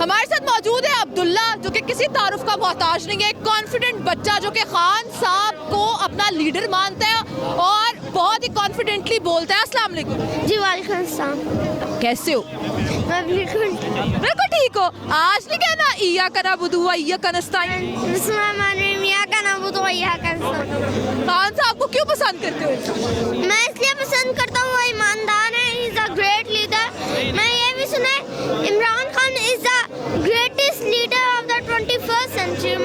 हमारे साथ मौजूद है अब्दुल्ला, जो कि किसी तारुफ का मोहताज नहीं है, एक कॉन्फिडेंट बच्चा जो कि खान साहब को अपना लीडर मानता है और बहुत ही कॉन्फिडेंटली बोलता है। अस्सलाम वालेकुम। जी वालेकुम अस्सलाम। कैसे हो? मैं बिल्कुल ठीक हो। आज नहीं कहना इया कना बुदू इया कनस्ताइन। खान साहब को क्यों पसंद करते हो? मैं इसलिए पसंद करता हूँ, वो ईमानदार है, he is a great leader. मैं ये भी सुना है Imran Khan is the greatest leader of the 21st century.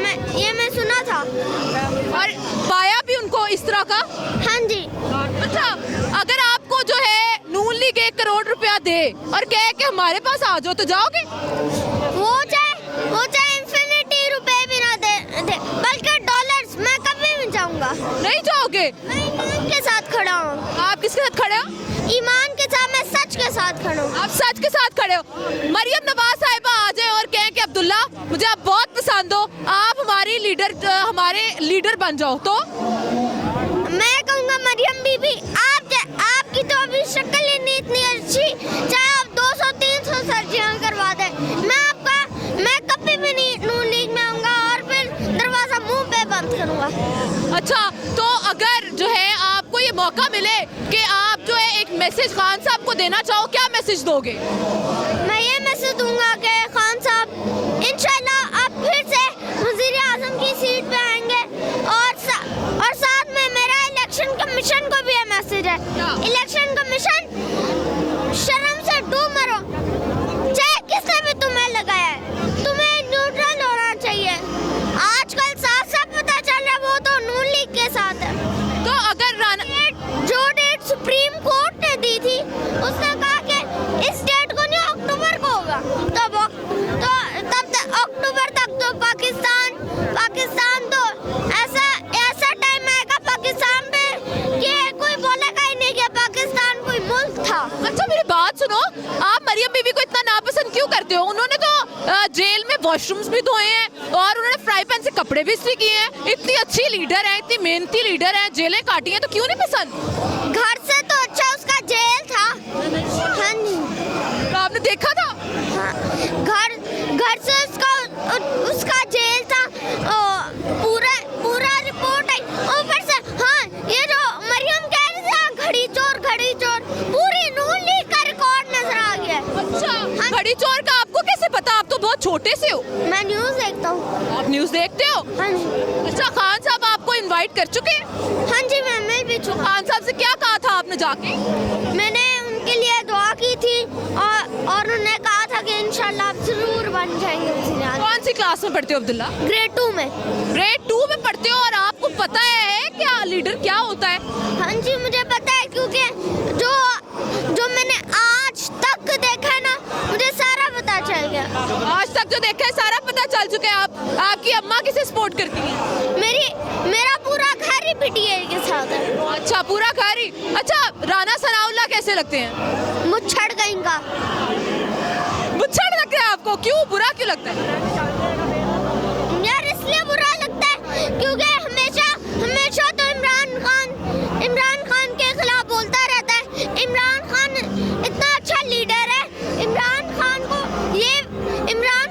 मैं सुना था और पाया भी उनको इस तरह का। हाँ जी। अच्छा, अगर आपको जो है नून लीग 1 करोड़ रुपया दे और कहे कि हमारे पास आ जाओ, तो जाओगे? वो चाहे इन्फिनिटी रुपए भी ना दे बल्कि डॉलर्स, मैं कभी भी जाऊंगा। नहीं जाओगे? मैं ईमान के साथ खड़ा हूँ। आप किसके साथ खड़े हो? ईमान के साथ, मैं सच के साथ खड़ा हूँ। आप सच के साथ खड़े हो। मरियम नवाज साहिबा आ जाए और कहें कि अब्दुल्ला मुझे आप बहुत पसंद हो, आप हमारे लीडर बन जाओ, तो मैं कहूँगा मरियम बीबी, आपकी तो अभी शक्ल ही नहीं इतनी अच्छी, चाहे आप 200-300 सर्जरियां करवा दें, मैं कभी भी नहीं नून लीग में आऊँगा और फिर दरवाजा मुंह पे बंद करूँगा। अच्छा, तो अगर जो है आपको ये मौका मिले कि आप जो है एक मैसेज खान साहब को देना चाहो, क्या मैसेज दोगे? मैं ये मैसेज दूंगा कि खान साहब इंशाल्लाह आप फिर से वज़ीर आज़म की सीट पे आएंगे और साथ में मेरा इलेक्शन कमीशन को भी ये मैसेज है। इलेक्शन कमीशन, शर्म से डूब मरो, चाहे किसने भी तुम्हें लगाया है, तुम्हें न्यूट्रल होना चाहिए। आजकल साफ पता चल रहा है वो तो नून लीग के साथ है। तो अगर जो डेट सुप्रीम कोर्ट ने दी थी, उसने कहा कि इस डेट को नहीं, अक्टूबर को होगा, तब अक्टूबर तक तो पाकिस्तान तो ऐसा टाइम आएगा पाकिस्तान पे कि कोई बोलेगा ही नहीं कि पाकिस्तान कोई मुल्क था। अच्छा, मेरी बात सुनो, आप मरियम बीबी को इतना नापसंद क्यों करते हो? उन्होंने तो जेल में वॉशरूम्स भी धोए हैं और उन्होंने फ्राई पैन से कपड़े भी इस्त्री किए हैं। इतनी अच्छी लीडर है, इतनी मेहनती लीडर है, जेलें काटी हैं, तो क्यों नहीं पसंद? घर से तो अच्छा उसका जेल था। हाँ जी, तो आपने देखा था? हाँ, घर से उसका जेल था, पूरा रिपोर्ट आई ऊपर से। हाँ, ये जो मरियम कह रही थी घड़ी चोर, पूरी नून लीग का रिकॉर्ड नजर आ गया। अच्छा, हाँ। घड़ी चोर का आपको कैसे पता? आप तो बहुत छोटे से हो। मैं न्यूज़ देखता हूँ। आप न्यूज़ देखते हो? हाँ जी। अच्छा, खान साहब आपको इनवाइट कर चुके हैं? हाँ जी, मैं मिल भी चुका। खान साहब से क्या कहा था आपने जाके? मैंने उनके लिए दुआ की थी और उन्होंने कहा था कि इंशाल्लाह आप जरूर बन जाएंगे। कौन सी क्लास में पढ़ते हो अब्दुल्ला? ग्रेड 2 में। ग्रेड 2 में पढ़ते हो और आपको पता है क्या लीडर क्या होता है? हाँ जी, मुझे पता है, क्योंकि जो मैंने आज तक देखा है ना, मुझे सारा पता चल गया। आज तक जो देखा है सारा पता चल चुका है। आपकी अम्मा किसे सपोर्ट करती है? मेरा पूरा घर ही पीटीआई के साथ है। अच्छा, पूरा घर ही। अच्छा, राना सनाउल्लाह कैसे लगते हैं? मुच्छड़ कहीं का। मुच्छड़ लगता है आपको? क्यों, बुरा क्यों लगता है? यार इसलिए बुरा लगता है क्योंकि हमेशा तो इमरान खान के खिलाफ बोलता रहता है। इमरान खान इतना अच्छा लीडर है। इमरान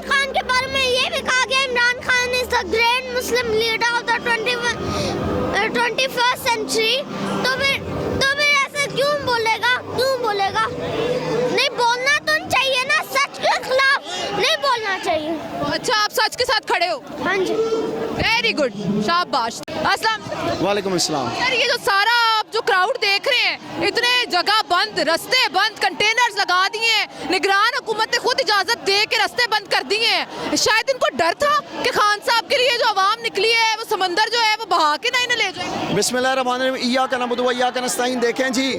खान के बारे में ये भी कहा गया, Imran Khan is the great Muslim leader of the 21st century. तो फिर ऐसे क्यों बोलेगा? नहीं बोलना तो चाहिए ना, सच के खिलाफ नहीं बोलना चाहिए। अच्छा, आप सच के साथ खड़े हो? हाँ जी। वेरी गुड, शाबाश। अस्सलाम वालेकुम अस्सलाम। यार, ये जो सारा आप जो क्राउड देख रहे हैं, इतने जगह बंद, रास्ते बंद, कंटेनर्स लगा दिए हैं, निगरान हुकूमत ने खुद इजाजत दे के रास्ते बंद कर दिए हैं। शायद इनको डर था कि खान साहब के लिए जो आवाम निकली है वो समंदर जो है वो बहा के नहीं ले जाए। बिस्मिल्लाहिर्रहमानिर्रहीम, इय्याका नअबुदु व इय्याका नस्तईन। देखें जी,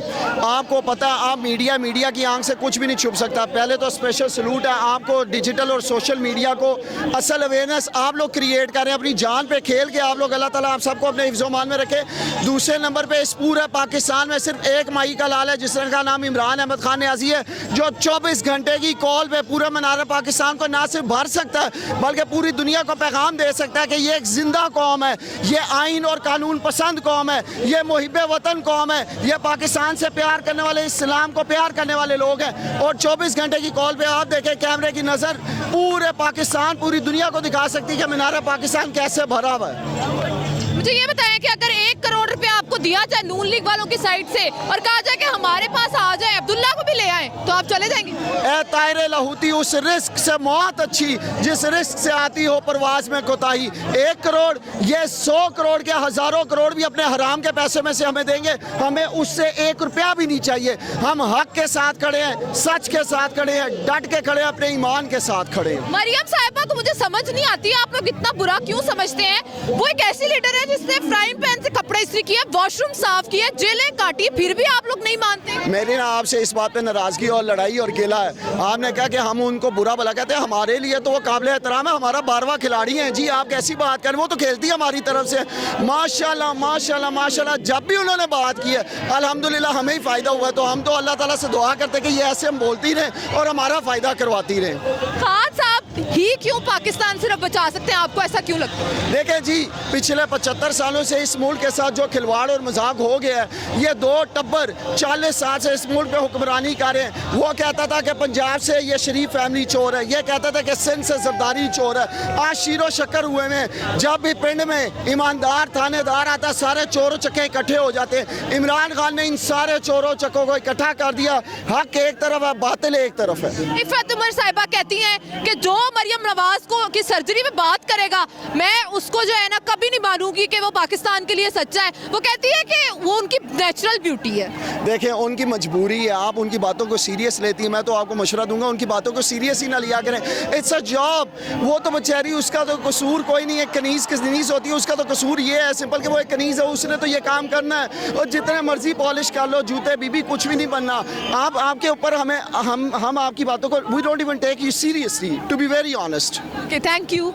आपको पता, आप मीडिया की आंख से कुछ भी नहीं छुप सकता। पहले तो स्पेशल सलूट है आपको, डिजिटल और सोशल मीडिया को असल अवेयरनेस आप लोग क्रिएट कर रहे हैं, अपनी जान पे खेल के आप लोग। अल्लाह ताला आप सबको अपने हिफ्ज़-ओ-मान में रखे। दूसरे नंबर पे इस पूरे पूरे पाकिस्तान में सिर्फ एक माई का लाल है जिसका नाम इमरान अहमद खान न्याजी है, जो 24 घंटे की कॉल पे पूरे मीनार पाकिस्तान को ना सिर्फ भर सकता है बल्कि पूरी दुनिया को पैगाम दे सकता है कि ये एक जिंदा कौम है, ये आइन और कानून पसंद कौम है, ये मुहिब वतन कौम है, ये पाकिस्तान से प्यार करने वाले, इस्लाम को प्यार करने वाले लोग हैं। और 24 घंटे की कॉल पे आप देखें, कैमरे की नज़र पूरे पाकिस्तान, पूरी दुनिया को दिखा सकती है कि मीनार पाकिस्तान कैसे भरा हुआ है। मुझे ये बताएं कि अगर 1 करोड़ रुपया आपको दिया जाए नून लीग वालों की साइड से और कहा जाए कि हमारे पास आ जाए, अब्दुल्ला को भी ले आए, तो आप चले जाएंगे? ए तायरे लहूती, उस रिस्क से मौत अच्छी जिस रिस्क से आती हो परवाज में कोताही। 1 करोड़, ये 100 करोड़ के हज़ारों करोड़ भी अपने हराम के पैसे में से हमें देंगे, हमें उससे 1 रुपया भी नहीं चाहिए। हम हक के साथ खड़े हैं, सच के साथ खड़े हैं, डट के खड़े हैं, अपने ईमान के साथ खड़े हैं। मरियम साहिबा को मुझे समझ नहीं आती आप लोग इतना बुरा क्यों समझते हैं? वो एक ऐसी लीडर है जिसने फ्राइंग पैन से कपड़े इस्त्री किए, वॉशरूम साफ किए, जेलें काटी, फिर भी आप लोग नहीं मानते। मेरी ना आपसे इस बात पे नाराजगी और लड़ाई और गिला है। आपने कहा कि हम उनको बुरा भला कहते हैं, हमारे लिए तो वो काबिल एहतराम है, हमारा 12वां खिलाड़ी है जी। आप कैसी बात करें, वो तो खेलती है हमारी तरफ से, माशाल्लाह माशाल्लाह माशाल्लाह। जब भी उन्होंने बात की है अल्हम्दुलिल्लाह हमें ही फ़ायदा हुआ है, तो हम तो अल्लाह ताला से दुआ करते हैं कि ये ऐसे हम बोलती रहें और हमारा फ़ायदा करवाती रहें। खान साहब ही क्यों पाकिस्तान सिर्फ बचा सकते हैं, आपको ऐसा क्यों लगता है? देखें जी, पिछले 75 सालों से इस मुल्क के साथ जो खिलवाड़ और मजाक हो गया है, ये 2 टब्बर 40 साल से इस मुल्क पे हुक्मरानी कर रहे हैं। वो कहता था कि पंजाब से ये शरीफ फैमिली चोर है, ये कहता था कि सिंध से जरदारी चोर है। आज शीरो शक्कर हुए में जब भी पिंड में ईमानदार थानेदार आता, सारे चोरों चक्के इकट्ठे हो जाते हैं। इमरान खान ने इन सारे चोरों चक्कों को इकट्ठा कर दिया। हक एक तरफ है, बातिल एक तरफ है। इफ़त उमर साहिबा कहती हैं कि जो मरियम नवाज को की सर्जरी में बात करेगा, मैं उसको जो है ना कभी नहीं मानूंगी कि वो पाकिस्तान के लिए सच्चा है। वो कहती है कि वो उनकी नेचुरल ब्यूटी है। देखें, उनकी मजबूरी है, आप उनकी बातों को सीरियस लेती हैं, मैं तो आपको मशवरा दूंगा उनकी बातों को सीरियस ही ना लिया करें। It's a job. वो तो बेचारी, उसका तो कसूर कोई नहीं है। कनीज़ कनीज़ होती है, उसका तो कसूर ये है सिंपल कि वो एक कनीज़ है, उसने तो ये काम करना है। और जितने मर्जी पॉलिश कर लो, जूते बीबी, कुछ भी नहीं बनना। आप आपके ऊपर हम आपकी बातों को, we don't even take you seriously, to be very honest. Okay, thank you.